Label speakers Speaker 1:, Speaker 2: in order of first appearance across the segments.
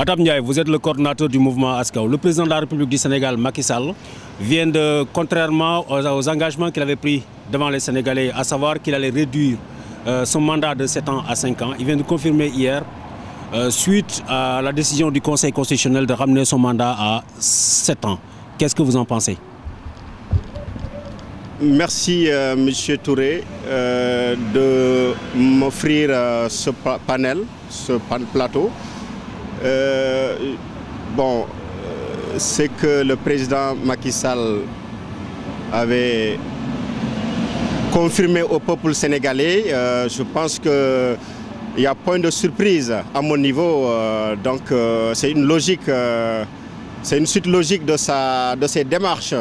Speaker 1: Atam Ndiaye, vous êtes le coordinateur du mouvement Askaw. Le président de la République du Sénégal, Macky Sall, vient de, contrairement aux engagements qu'il avait pris devant les Sénégalais, à savoir qu'il allait réduire son mandat de 7 ans à 5 ans, il vient de confirmer hier, suite à la décision du Conseil constitutionnel de ramener son mandat à 7 ans. Qu'est-ce que vous en pensez?
Speaker 2: Merci Monsieur Touré de m'offrir ce panel, ce plateau. C'est que le président Macky Sall avait confirmé au peuple sénégalais. Je pense qu'il y a point de surprise à mon niveau. C'est une logique, c'est une suite logique de ses démarches,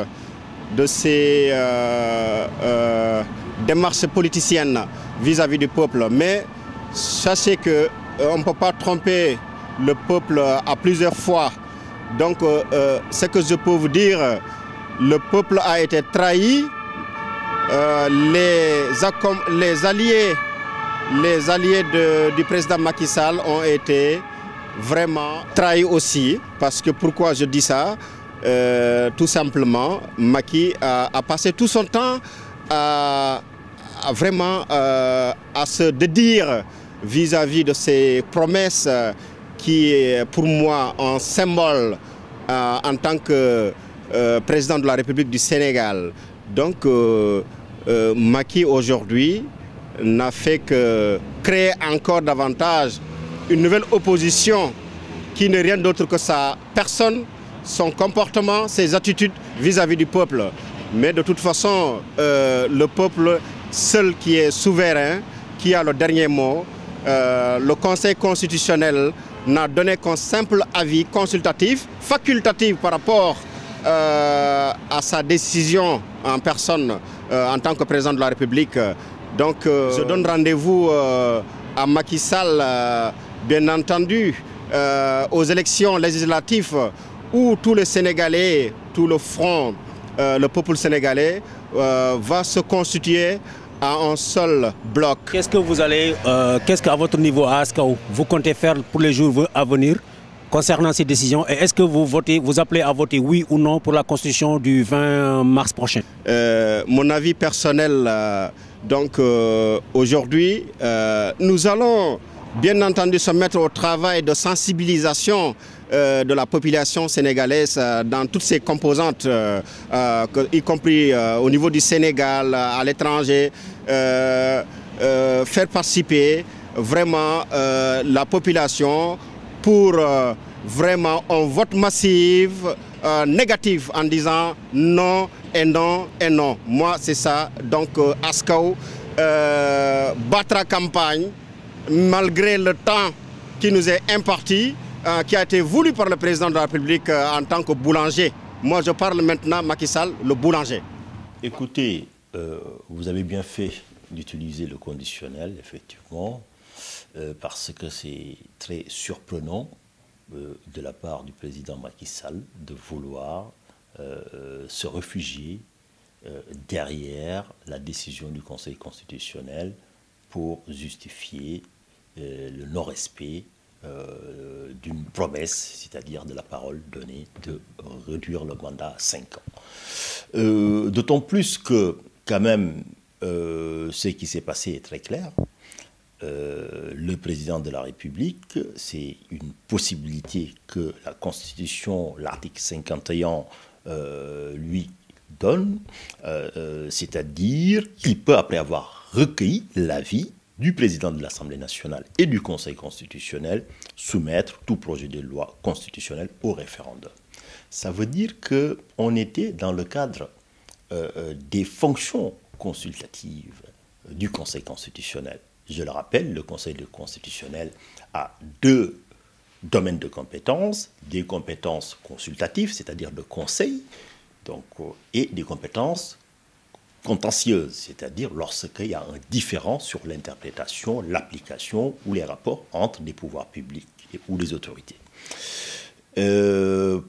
Speaker 2: de ses démarches politiciennes vis-à-vis du peuple. Mais sachez qu'on ne peut pas tromper le peuple à plusieurs fois. Donc, ce que je peux vous dire, le peuple a été trahi. Les alliés du président Macky Sall ont été vraiment trahis aussi. Parce que pourquoi je dis ça? Tout simplement, Macky a passé tout son temps à se dédire vis-à-vis de ses promesses qui est pour moi un symbole en tant que président de la République du Sénégal. Donc Macky aujourd'hui n'a fait que créer encore davantage une nouvelle opposition qui n'est rien d'autre que sa personne, son comportement, ses attitudes vis-à-vis du peuple. Mais de toute façon, le peuple seul qui est souverain, qui a le dernier mot, le Conseil constitutionnel n'a donné qu'un simple avis consultatif, facultatif par rapport à sa décision en personne en tant que président de la République. Donc je donne rendez-vous à Macky Sall, bien entendu, aux élections législatives où tous les Sénégalais, tout le front, le peuple sénégalais va se constituer à un seul bloc.
Speaker 1: Qu'est-ce qu'à votre niveau à Askaw, vous comptez faire pour les jours à venir concernant ces décisions? Et est-ce que vous appelez à voter oui ou non pour la constitution du 20 mars prochain?
Speaker 2: Mon avis personnel, aujourd'hui, nous allons bien entendu se mettre au travail de sensibilisation de la population sénégalaise dans toutes ses composantes, y compris au niveau du Sénégal, à l'étranger, faire participer vraiment la population pour vraiment un vote massif, négatif, en disant non et non et non. Moi, c'est ça. Donc, Askaw battra campagne malgré le temps qui nous est imparti, qui a été voulu par le président de la République en tant que boulanger. Moi, je parle maintenant, Macky Sall, le boulanger.
Speaker 3: Écoutez, vous avez bien fait d'utiliser le conditionnel, effectivement, parce que c'est très surprenant de la part du président Macky Sall de vouloir se réfugier derrière la décision du Conseil constitutionnel pour justifier le non-respect d'une promesse, c'est-à-dire de la parole donnée de réduire le mandat à 5 ans. D'autant plus que, quand même, ce qui s'est passé est très clair. Le président de la République, c'est une possibilité que la Constitution, l'article 51, lui donne, c'est-à-dire qu'il peut, après avoir recueilli l'avis du président de l'Assemblée nationale et du Conseil constitutionnel, soumettre tout projet de loi constitutionnelle au référendum. Ça veut dire qu'on était dans le cadre des fonctions consultatives du Conseil constitutionnel. Je le rappelle, le Conseil constitutionnel a 2 domaines de compétences, des compétences consultatives, c'est-à-dire de conseil, et des compétences contentieuses, c'est-à-dire lorsqu'il y a un différend sur l'interprétation, l'application ou les rapports entre des pouvoirs publics ou les autorités.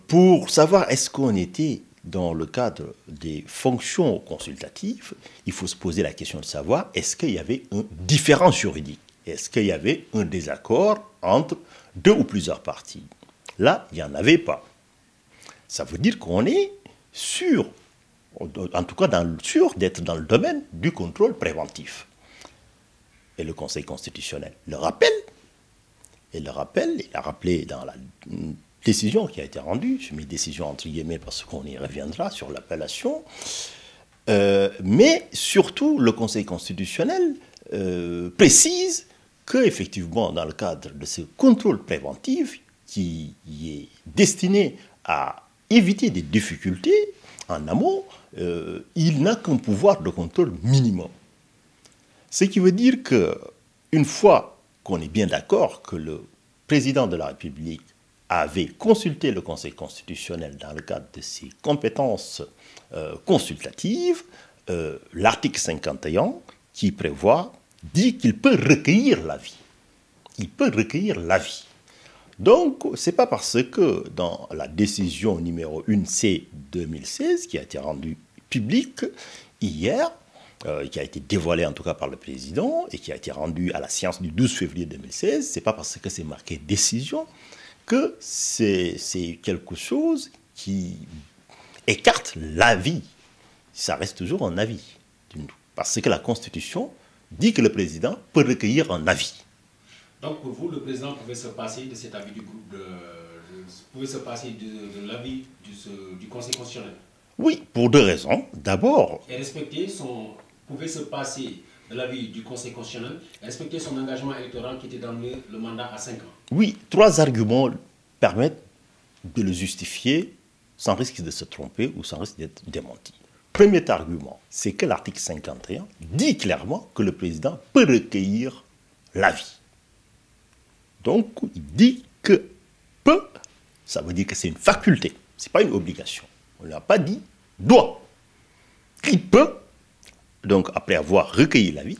Speaker 3: Pour savoir est-ce qu'on était dans le cadre des fonctions consultatives, il faut se poser la question de savoir est-ce qu'il y avait un différend juridique, est-ce qu'il y avait un désaccord entre 2 ou plusieurs parties. Là, il n'y en avait pas. Ça veut dire qu'on est sûr, en tout cas sûr d'être dans le domaine du contrôle préventif. Et le Conseil constitutionnel le rappelle. Il a rappelé dans la décision qui a été rendue, je mets décision entre guillemets parce qu'on y reviendra sur l'appellation, mais surtout le Conseil constitutionnel précise qu'effectivement dans le cadre de ce contrôle préventif qui est destiné à éviter des difficultés en amont, il n'a qu'un pouvoir de contrôle minimum. Ce qui veut dire qu'une fois qu'on est bien d'accord que le président de la République avait consulté le Conseil constitutionnel dans le cadre de ses compétences consultatives, l'article 51 qui prévoit dit qu'il peut recueillir l'avis. Il peut recueillir l'avis. Donc, ce n'est pas parce que dans la décision numéro 1C 2016 qui a été rendue publique hier, qui a été dévoilée en tout cas par le président et qui a été rendue à la séance du 12 février 2016, ce n'est pas parce que c'est marqué décision que c'est quelque chose qui écarte l'avis. Ça reste toujours un avis. Parce que la Constitution dit que le président peut recueillir un avis.
Speaker 1: Donc pour vous, le président pouvait se passer de cet avis du groupe, pouvait se passer de l'avis du Conseil constitutionnel?
Speaker 3: Oui, pour deux raisons. D'abord...
Speaker 1: Et pouvait se passer de l'avis du Conseil constitutionnel et respecter son engagement électoral qui était d'amener le mandat à 5 ans.
Speaker 3: Oui, trois arguments permettent de le justifier sans risque de se tromper ou sans risque d'être démenti. Premier argument, c'est que l'article 51 dit clairement que le président peut recueillir l'avis. Donc, il dit que peut, ça veut dire que c'est une faculté, ce n'est pas une obligation. On n'a pas dit doit. Il peut, donc après avoir recueilli l'avis,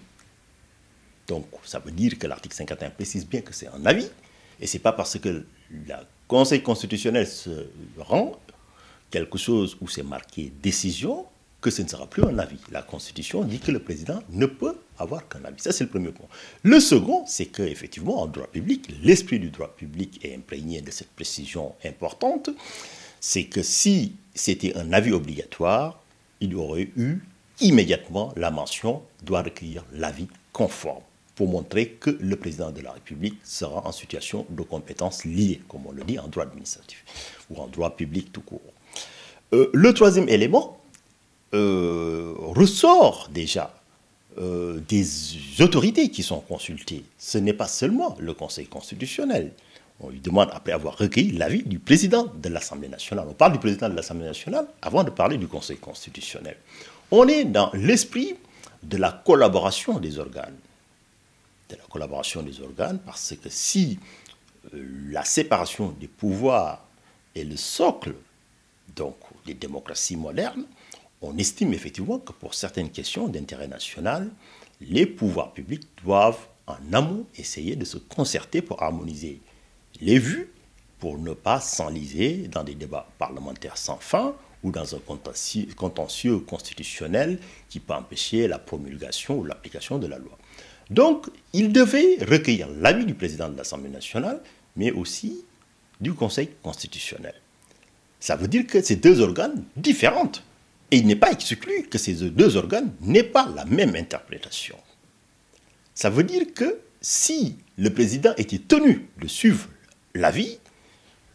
Speaker 3: donc ça veut dire que l'article 51 précise bien que c'est un avis, et ce n'est pas parce que le Conseil constitutionnel se rend quelque chose où c'est marqué décision que ce ne sera plus un avis. La Constitution dit que le président ne peut avoir qu'un avis. Ça, c'est le premier point. Le second, c'est qu'effectivement, en droit public, l'esprit du droit public est imprégné de cette précision importante. C'est que si c'était un avis obligatoire, il y aurait eu immédiatement la mention doit recueillir l'avis conforme pour montrer que le président de la République sera en situation de compétence liée, comme on le dit en droit administratif ou en droit public tout court. Le troisième élément ressort déjà des autorités qui sont consultées. Ce n'est pas seulement le Conseil constitutionnel. On lui demande, après avoir recueilli l'avis du président de l'Assemblée nationale. On parle du président de l'Assemblée nationale avant de parler du Conseil constitutionnel. On est dans l'esprit de la collaboration des organes. De la collaboration des organes, parce que si la séparation des pouvoirs est le socle donc, des démocraties modernes, on estime effectivement que pour certaines questions d'intérêt national, les pouvoirs publics doivent en amont essayer de se concerter pour harmoniser les vues, pour ne pas s'enliser dans des débats parlementaires sans fin ou dans un contentieux constitutionnel qui peut empêcher la promulgation ou l'application de la loi. Donc, il devait recueillir l'avis du président de l'Assemblée nationale, mais aussi du Conseil constitutionnel. Ça veut dire que c'est deux organes différents. Et il n'est pas exclu que ces deux organes n'aient pas la même interprétation. Ça veut dire que si le président était tenu de suivre l'avis,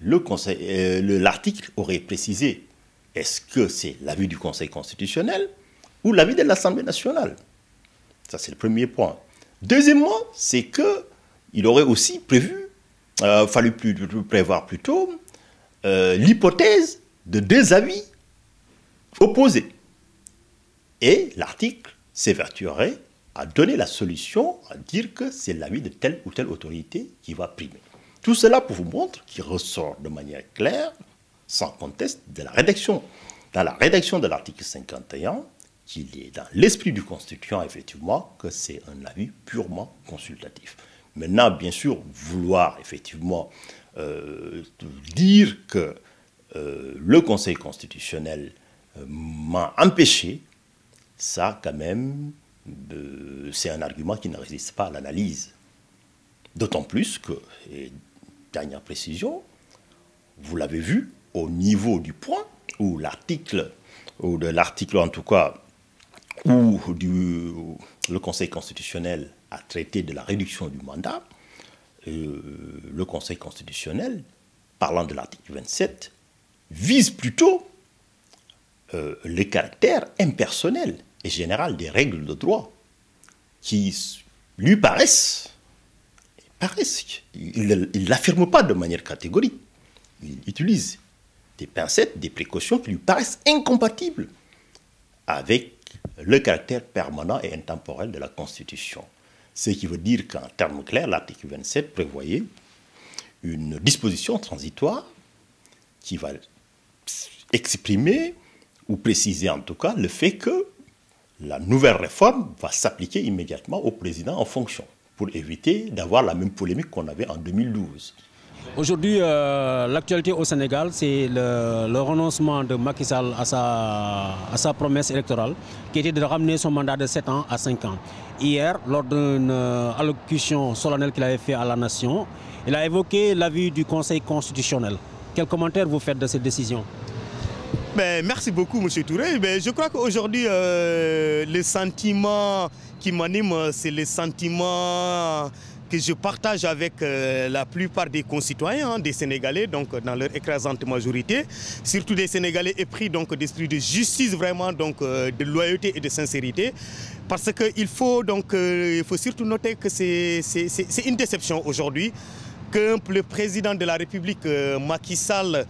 Speaker 3: l'article aurait précisé est-ce que c'est l'avis du Conseil constitutionnel ou l'avis de l'Assemblée nationale. Ça, c'est le premier point. Deuxièmement, c'est qu'il aurait aussi fallu prévoir plutôt l'hypothèse de deux avis opposés. Et l'article s'évertuerait à donner la solution, à dire que c'est l'avis de telle ou telle autorité qui va primer. Tout cela pour vous montrer qu'il ressort de manière claire, sans conteste, de la rédaction. Dans la rédaction de l'article 51, qu'il est dans l'esprit du constituant, effectivement, que c'est un avis purement consultatif. Maintenant, bien sûr, vouloir, effectivement, dire que le Conseil constitutionnel m'a empêché, ça, quand même, c'est un argument qui ne résiste pas à l'analyse. D'autant plus que, et dernière précision, vous l'avez vu, au niveau du point où l'article, ou de l'article en tout cas, où le Conseil constitutionnel a traité de la réduction du mandat, le Conseil constitutionnel, parlant de l'article 27, vise plutôt le caractère impersonnel et général des règles de droit qui lui paraissent, il ne l'affirme pas de manière catégorique, il utilise des pincettes, des précautions qui lui paraissent incompatibles avec le caractère permanent et intemporel de la Constitution. Ce qui veut dire qu'en termes clairs, l'article 27 prévoyait une disposition transitoire qui va exprimer ou préciser en tout cas le fait que la nouvelle réforme va s'appliquer immédiatement au président en fonction, pour éviter d'avoir la même polémique qu'on avait en 2012.
Speaker 1: Aujourd'hui, l'actualité au Sénégal, c'est le renoncement de Macky Sall à sa promesse électorale, qui était de ramener son mandat de 7 ans à 5 ans. Hier, lors d'une allocution solennelle qu'il avait fait à la nation, il a évoqué l'avis du Conseil constitutionnel. Quel commentaire vous faites de cette décision?
Speaker 4: Merci beaucoup, M. Touré. Je crois qu'aujourd'hui, le sentiment qui m'anime, c'est le sentiment que je partage avec la plupart des concitoyens, des Sénégalais, donc dans leur écrasante majorité, surtout des Sénégalais épris d'esprit de justice, vraiment, donc de loyauté et de sincérité. Parce qu'il faut, surtout noter que c'est une déception aujourd'hui que le président de la République, Macky Sall,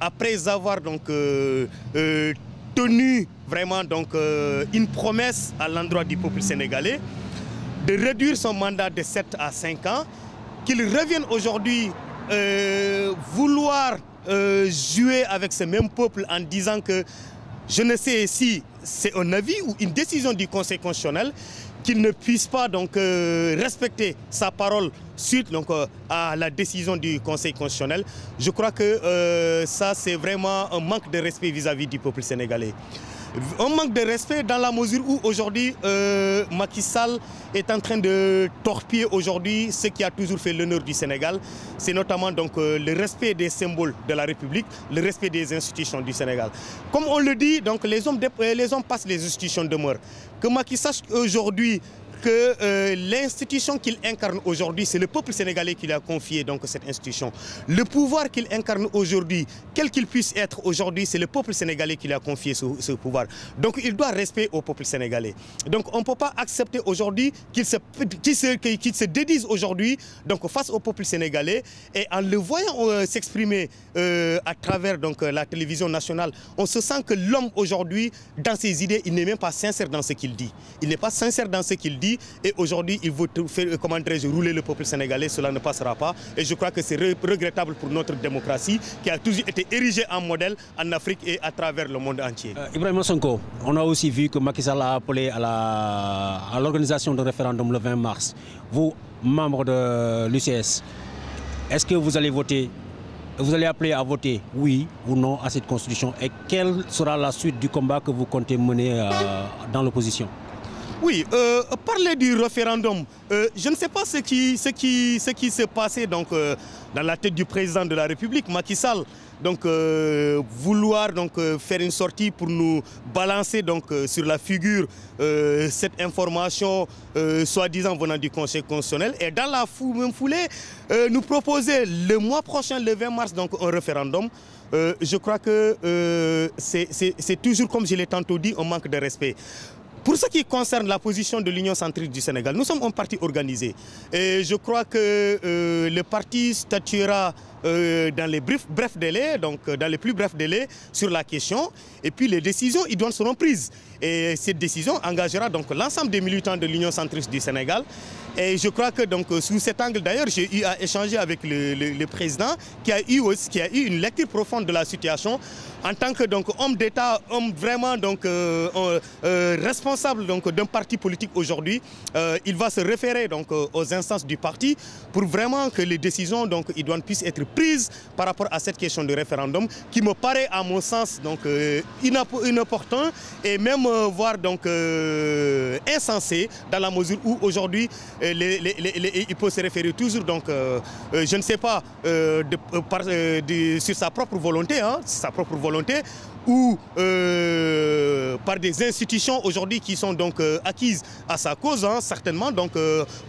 Speaker 4: après avoir tenu vraiment une promesse à l'endroit du peuple sénégalais, de réduire son mandat de 7 à 5 ans, qu'il revienne aujourd'hui vouloir jouer avec ce même peuple en disant que je ne sais si c'est un avis ou une décision du Conseil constitutionnel, qu'il ne puisse pas respecter sa parole suite à la décision du Conseil constitutionnel. Je crois que ça, c'est vraiment un manque de respect vis-à-vis du peuple sénégalais. Un manque de respect dans la mesure où aujourd'hui Macky Sall est en train de torpiller aujourd'hui ce qui a toujours fait l'honneur du Sénégal. C'est notamment le respect des symboles de la République, le respect des institutions du Sénégal. Comme on le dit, les hommes passent, les institutions demeurent. Que Macky sache aujourd'hui que l'institution qu'il incarne aujourd'hui, c'est le peuple sénégalais qui lui a confié cette institution. Le pouvoir qu'il incarne aujourd'hui, quel qu'il puisse être aujourd'hui, c'est le peuple sénégalais qui lui a confié ce pouvoir. Donc il doit respect au peuple sénégalais. Donc on ne peut pas accepter aujourd'hui qu'il se dédise aujourd'hui face au peuple sénégalais, et en le voyant s'exprimer à travers la télévision nationale, on se sent que l'homme aujourd'hui, dans ses idées, il n'est même pas sincère dans ce qu'il dit. Il n'est pas sincère dans ce qu'il dit. Et aujourd'hui, il veut faire, rouler le peuple sénégalais. Cela ne passera pas. Et je crois que c'est regrettable pour notre démocratie qui a toujours été érigée en modèle en Afrique et à travers le monde entier.
Speaker 1: Ibrahima Sonko, on a aussi vu que Macky Sall a appelé à l'organisation d'un référendum le 20 mars. Vous, membre de l'UCS, est-ce que vous allez voter? Vous allez appeler à voter oui ou non à cette constitution? Et quelle sera la suite du combat que vous comptez mener dans l'opposition?
Speaker 4: Oui, parler du référendum, je ne sais pas ce qui s'est passé dans la tête du président de la République, Macky Sall. Vouloir faire une sortie pour nous balancer sur la figure cette information soi-disant venant du Conseil constitutionnel, et dans la même foulée nous proposer le mois prochain, le 20 mars, un référendum. Je crois que c'est toujours, comme je l'ai tantôt dit, un manque de respect. Pour ce qui concerne la position de l'Union centriste du Sénégal, nous sommes un parti organisé. Et je crois que le parti statuera dans les brefs délais, dans les plus brefs délais sur la question. Et puis les décisions idoines seront prises. Et cette décision engagera l'ensemble des militants de l'Union centriste du Sénégal. Et je crois que sous cet angle, d'ailleurs, j'ai eu à échanger avec le président qui a eu une lecture profonde de la situation en tant que homme d'État, homme vraiment responsable d'un parti politique aujourd'hui. Il va se référer aux instances du parti pour vraiment que les décisions idoines puissent être prise par rapport à cette question de référendum qui me paraît à mon sens donc inopportun et même voire donc insensé dans la mesure où aujourd'hui il peut se référer toujours donc je ne sais pas sur sa propre volonté, ou par des institutions aujourd'hui qui sont donc acquises à sa cause, certainement, donc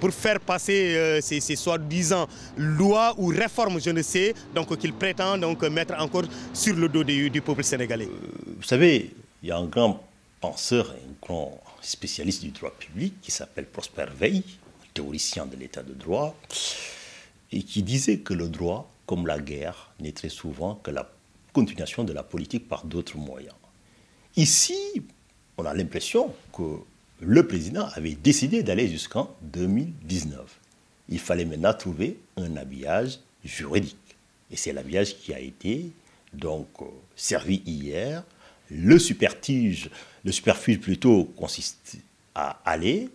Speaker 4: pour faire passer ces soi-disant lois ou réformes, je ne sais, donc qu'il prétend donc mettre encore sur le dos du peuple sénégalais.
Speaker 3: Vous savez, il y a un grand penseur, un grand spécialiste du droit public qui s'appelle Prosper Veil, théoricien de l'état de droit, et qui disait que le droit, comme la guerre, n'est très souvent que la continuation de la politique par d'autres moyens. Ici, on a l'impression que le président avait décidé d'aller jusqu'en 2019. Il fallait maintenant trouver un habillage juridique. Et c'est l'habillage qui a été donc servi hier. Le superfuge plutôt consiste à aller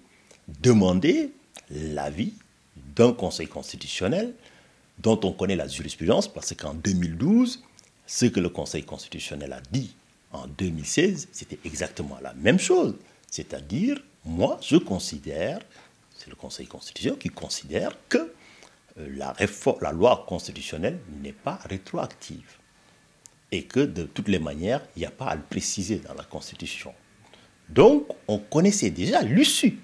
Speaker 3: demander l'avis d'un conseil constitutionnel dont on connaît la jurisprudence parce qu'en 2012, ce que le Conseil constitutionnel a dit en 2016, c'était exactement la même chose. C'est-à-dire, moi, je considère, c'est le Conseil constitutionnel qui considère que la loi constitutionnelle n'est pas rétroactive et que de toutes les manières, il n'y a pas à le préciser dans la Constitution. Donc, on connaissait déjà l'issue.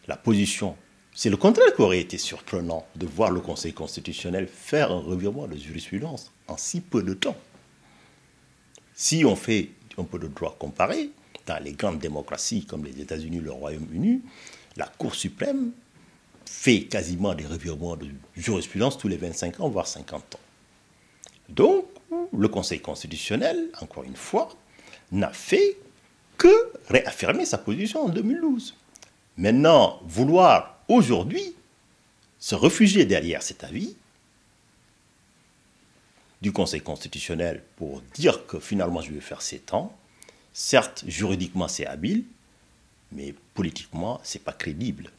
Speaker 3: La position, c'est le contraire qui aurait été surprenant de voir le Conseil constitutionnel faire un revirement de jurisprudence en si peu de temps. Si on fait un peu de droit comparé, dans les grandes démocraties comme les États-Unis, le Royaume-Uni, la Cour suprême fait quasiment des revirements de jurisprudence tous les 25 ans, voire 50 ans. Donc, le Conseil constitutionnel, encore une fois, n'a fait que réaffirmer sa position en 2012. Maintenant, vouloir aujourd'hui se réfugier derrière cet avis du Conseil constitutionnel pour dire que finalement je vais faire 7 ans, certes, juridiquement c'est habile, mais politiquement, ce n'est pas crédible.